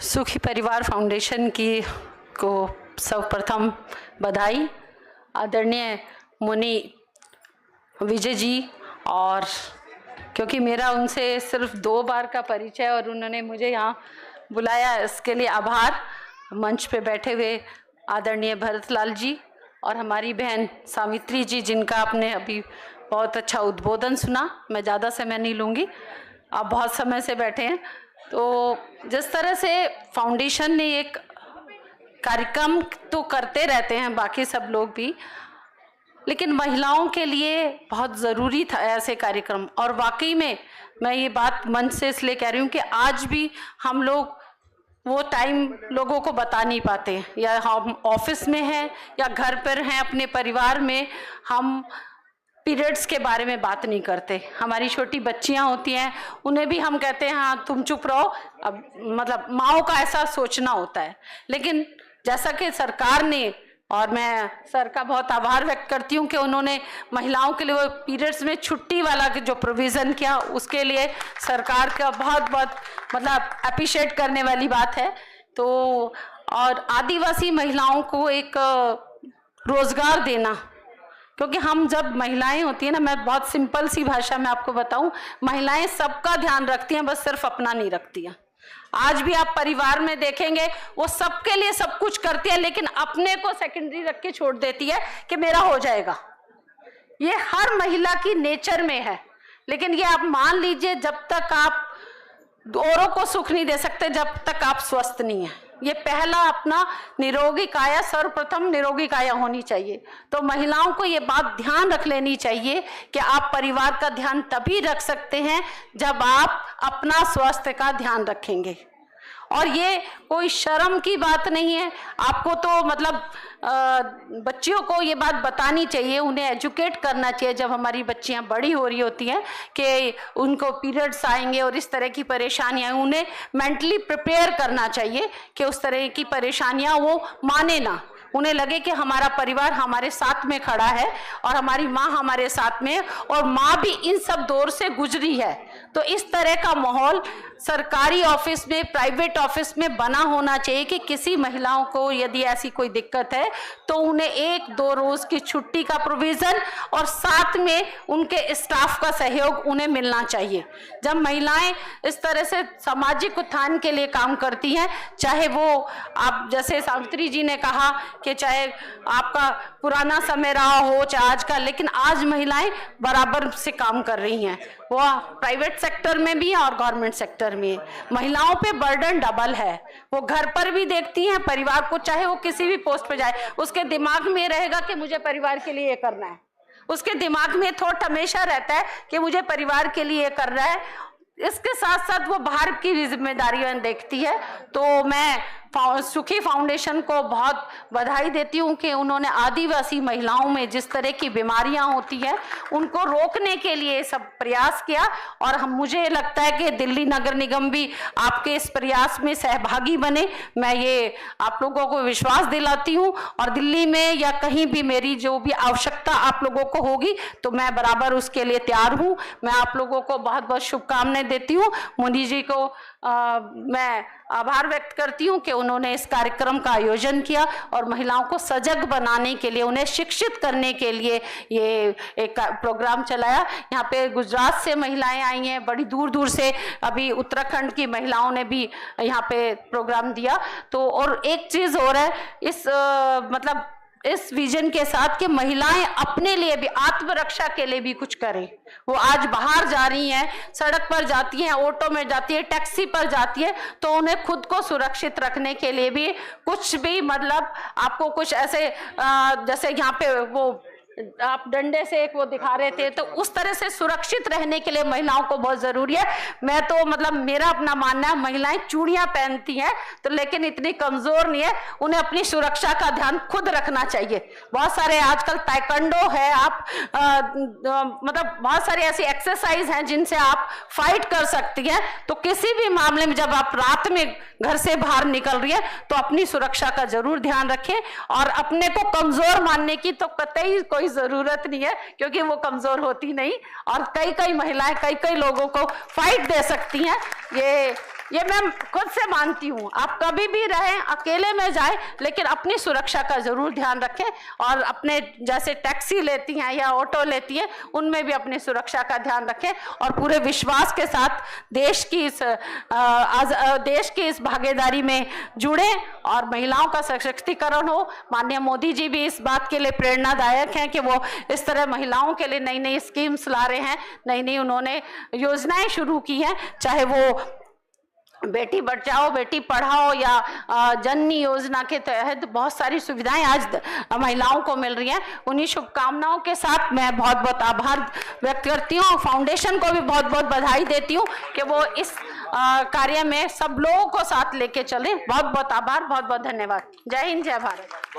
सुखी परिवार फाउंडेशन की को सर्वप्रथम बधाई। आदरणीय मुनि विजय जी, और क्योंकि मेरा उनसे सिर्फ 2 बार का परिचय और उन्होंने मुझे यहाँ बुलाया, इसके लिए आभार। मंच पे बैठे हुए आदरणीय भरतलाल जी और हमारी बहन सावित्री जी, जिनका आपने अभी बहुत अच्छा उद्बोधन सुना। मैं ज़्यादा समय नहीं लूँगी, आप बहुत समय से बैठे हैं। तो जिस तरह से फाउंडेशन ने एक कार्यक्रम तो करते रहते हैं बाकी सब लोग भी, लेकिन महिलाओं के लिए बहुत ज़रूरी था ऐसे कार्यक्रम। और वाकई में मैं ये बात मन से इसलिए कह रही हूँ कि आज भी हम लोग वो टाइम लोगों को बता नहीं पाते, या हम ऑफिस में हैं या घर पर हैं अपने परिवार में, हम पीरियड्स के बारे में बात नहीं करते। हमारी छोटी बच्चियां होती हैं, उन्हें भी हम कहते हैं हाँ तुम चुप रहो, अब मतलब माओ का ऐसा सोचना होता है। लेकिन जैसा कि सरकार ने, और मैं सर का बहुत आभार व्यक्त करती हूँ कि उन्होंने महिलाओं के लिए वो पीरियड्स में छुट्टी वाला जो प्रोविज़न किया, उसके लिए सरकार का बहुत बहुत मतलब अप्रिशिएट करने वाली बात है। तो और आदिवासी महिलाओं को एक रोज़गार देना, क्योंकि हम जब महिलाएं होती हैं ना, मैं बहुत सिंपल सी भाषा में आपको बताऊं, महिलाएं सबका ध्यान रखती हैं, बस सिर्फ अपना नहीं रखती हैं। आज भी आप परिवार में देखेंगे वो सबके लिए सब कुछ करती है, लेकिन अपने को सेकेंडरी रख के छोड़ देती है कि मेरा हो जाएगा। ये हर महिला की नेचर में है। लेकिन ये आप मान लीजिए, जब तक आप औरों को सुख नहीं दे सकते जब तक आप स्वस्थ नहीं है। ये पहला अपना निरोगी काया, सर्वप्रथम निरोगी काया होनी चाहिए। तो महिलाओं को ये बात ध्यान रख लेनी चाहिए कि आप परिवार का ध्यान तभी रख सकते हैं जब आप अपना स्वास्थ्य का ध्यान रखेंगे। और ये कोई शर्म की बात नहीं है, आपको तो मतलब बच्चियों को ये बात बतानी चाहिए, उन्हें एजुकेट करना चाहिए। जब हमारी बच्चियां बड़ी हो रही होती हैं कि उनको पीरियड्स आएंगे और इस तरह की परेशानियां, उन्हें मेंटली प्रिपेयर करना चाहिए कि उस तरह की परेशानियां वो माने ना। उन्हें लगे कि हमारा परिवार हमारे साथ में खड़ा है और हमारी माँ हमारे साथ में, और माँ भी इन सब दौर से गुजरी है। तो इस तरह का माहौल सरकारी ऑफिस में, प्राइवेट ऑफिस में बना होना चाहिए कि किसी महिलाओं को यदि ऐसी कोई दिक्कत है तो उन्हें 1-2 रोज की छुट्टी का प्रोविज़न और साथ में उनके स्टाफ का सहयोग उन्हें मिलना चाहिए। जब महिलाएं इस तरह से सामाजिक उत्थान के लिए काम करती हैं, चाहे वो आप जैसे सावित्री जी ने कहा कि चाहे आपका पुराना समय रहा हो चाहे आज का, लेकिन आज महिलाएं बराबर से काम कर रही हैं। वो प्राइवेट सेक्टर में भी और गवर्नमेंट सेक्टर में। महिलाओं पे बर्डन डबल है। वो घर पर भी देखती हैं परिवार को, चाहे वो किसी भी पोस्ट पे जाए, उसके दिमाग में रहेगा कि मुझे परिवार के लिए ये करना है। उसके दिमाग में थॉट हमेशा रहता है कि मुझे परिवार के लिए ये करना है। इसके साथ साथ वो बाहर की भी जिम्मेदारियां देखती है। तो मैं सुखी फाउंडेशन को बहुत बधाई देती हूँ कि उन्होंने आदिवासी महिलाओं में जिस तरह की बीमारियां होती हैं उनको रोकने के लिए सब प्रयास किया। और मुझे लगता है कि दिल्ली नगर निगम भी आपके इस प्रयास में सहभागी बने। मैं ये आप लोगों को विश्वास दिलाती हूँ, और दिल्ली में या कहीं भी मेरी जो भी आवश्यकता आप लोगों को होगी तो मैं बराबर उसके लिए तैयार हूँ। मैं आप लोगों को बहुत बहुत शुभकामनाएं देती हूँ। मुनि जी को मैं आभार व्यक्त करती हूँ कि उन्होंने इस कार्यक्रम का आयोजन किया और महिलाओं को सजग बनाने के लिए, उन्हें शिक्षित करने के लिए ये एक प्रोग्राम चलाया। यहाँ पे गुजरात से महिलाएं आई हैं, बड़ी दूर दूर से, अभी उत्तराखंड की महिलाओं ने भी यहाँ पे प्रोग्राम दिया। तो और एक चीज़ और है इस मतलब इस विजन के साथ कि महिलाएं अपने लिए भी, आत्मरक्षा के लिए भी कुछ करें। वो आज बाहर जा रही हैं, सड़क पर जाती हैं, ऑटो में जाती है, टैक्सी पर जाती है, तो उन्हें खुद को सुरक्षित रखने के लिए भी कुछ भी मतलब आपको कुछ ऐसे जैसे यहाँ पे वो आप डंडे से एक वो दिखा रहे थे, तो उस तरह से सुरक्षित रहने के लिए महिलाओं को बहुत जरूरी है। मैं तो मतलब मेरा अपना मानना है, महिलाएं चूड़ियां पहनती हैं तो लेकिन इतनी कमजोर नहीं है, उन्हें अपनी सुरक्षा का ध्यान खुद रखना चाहिए। बहुत सारे आजकल ताइक्वांडो है, आप मतलब बहुत सारी ऐसी एक्सरसाइज हैं जिनसे आप फाइट कर सकती हैं। तो किसी भी मामले में जब आप रात में घर से बाहर निकल रही है तो अपनी सुरक्षा का जरूर ध्यान रखें, और अपने को कमजोर मानने की तो कतई कोई जरूरत नहीं है, क्योंकि वो कमजोर होती नहीं, और कई कई महिलाएं कई कई लोगों को फाइट दे सकती हैं। ये ये मैं खुद से मानती हूँ। आप कभी भी रहें, अकेले में जाए, लेकिन अपनी सुरक्षा का जरूर ध्यान रखें, और अपने जैसे टैक्सी लेती हैं या ऑटो लेती हैं, उनमें भी अपनी सुरक्षा का ध्यान रखें, और पूरे विश्वास के साथ देश की इस भागीदारी में जुड़े और महिलाओं का सशक्तिकरण हो। माननीय मोदी जी भी इस बात के लिए प्रेरणादायक हैं कि वो इस तरह महिलाओं के लिए नई नई स्कीम्स ला रहे हैं, नई नई उन्होंने योजनाएं शुरू की हैं, चाहे वो बेटी बचाओ बेटी पढ़ाओ या जननी योजना के तहत बहुत सारी सुविधाएं आज महिलाओं को मिल रही हैं। उन्हीं शुभकामनाओं के साथ मैं बहुत बहुत आभार व्यक्त करती हूँ, फाउंडेशन को भी बहुत बहुत बधाई देती हूँ कि वो इस कार्य में सब लोगों को साथ लेके चले। बहुत बहुत आभार, बहुत बहुत धन्यवाद। जय हिंद, जय भारत।